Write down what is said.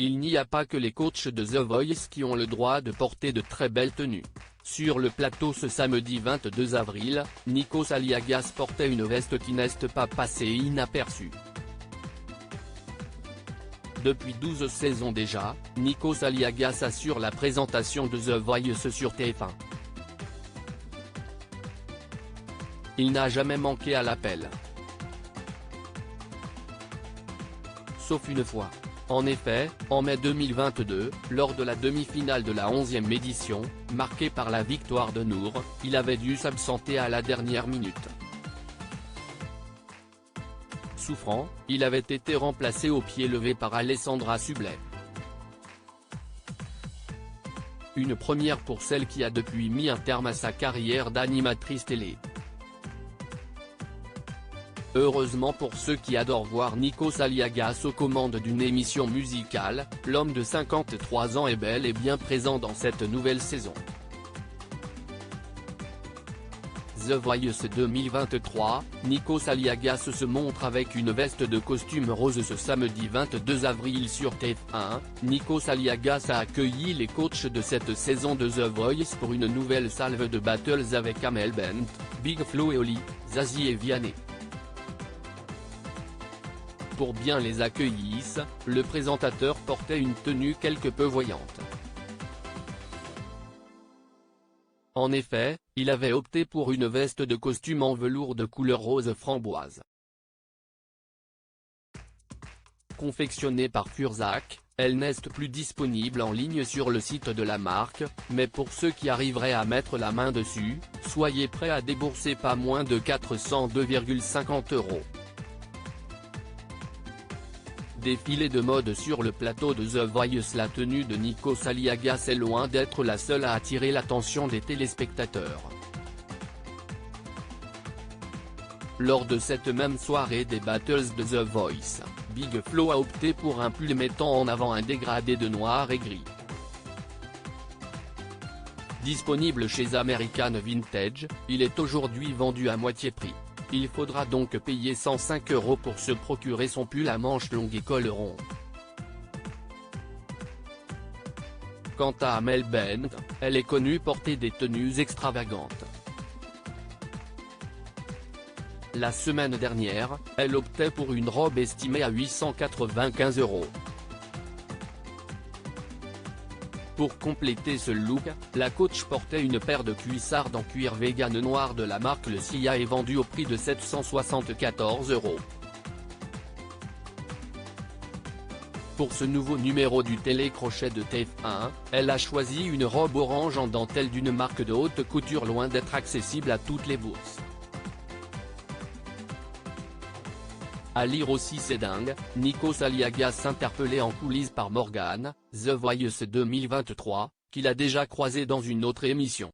il n'y a pas que les coachs de The Voice qui ont le droit de porter de très belles tenues. Sur le plateau ce samedi 22 avril, Nikos Aliagas portait une veste qui n'est pas passée inaperçue. Depuis 12 saisons déjà, Nikos Aliagas assure la présentation de The Voice sur TF1. Il n'a jamais manqué à l'appel. Sauf une fois. En effet, en mai 2022, lors de la demi-finale de la 11e édition, marquée par la victoire de Nour, il avait dû s'absenter à la dernière minute. Souffrant, il avait été remplacé au pied levé par Alessandra Sublet. Une première pour celle qui a depuis mis un terme à sa carrière d'animatrice télé. Heureusement pour ceux qui adorent voir Nikos Aliagas aux commandes d'une émission musicale, l'homme de 53 ans est bel et bien présent dans cette nouvelle saison. The Voice 2023, Nikos Aliagas se montre avec une veste de costume rose ce samedi 22 avril sur TF1. Nikos Aliagas a accueilli les coachs de cette saison de The Voice pour une nouvelle salve de battles avec Amel Bent, Big Flo et Oli, Zazie et Vianney. Pour bien les accueillir, le présentateur portait une tenue quelque peu voyante. En effet, il avait opté pour une veste de costume en velours de couleur rose framboise. Confectionnée par Fursac, elle n'est plus disponible en ligne sur le site de la marque, mais pour ceux qui arriveraient à mettre la main dessus, soyez prêts à débourser pas moins de 402,50 €. Défilé de mode sur le plateau de The Voice. La tenue de Nikos Aliagas est loin d'être la seule à attirer l'attention des téléspectateurs. Lors de cette même soirée des battles de The Voice, Big Flo a opté pour un pull mettant en avant un dégradé de noir et gris. Disponible chez American Vintage, il est aujourd'hui vendu à moitié prix. Il faudra donc payer 105 € pour se procurer son pull à manches longues et col rond. Quant à Amel Bent, elle est connue porter des tenues extravagantes. La semaine dernière, elle optait pour une robe estimée à 895 €. Pour compléter ce look, la coach portait une paire de cuissardes en cuir vegan noir de la marque Le Sia et vendue au prix de 774 €. Pour ce nouveau numéro du télécrochet de TF1, elle a choisi une robe orange en dentelle d'une marque de haute couture loin d'être accessible à toutes les bourses. À lire aussi c'est dingue, Nikos Aliagas interpellé en coulisses par Morgane, The Voice 2023, qu'il a déjà croisé dans une autre émission.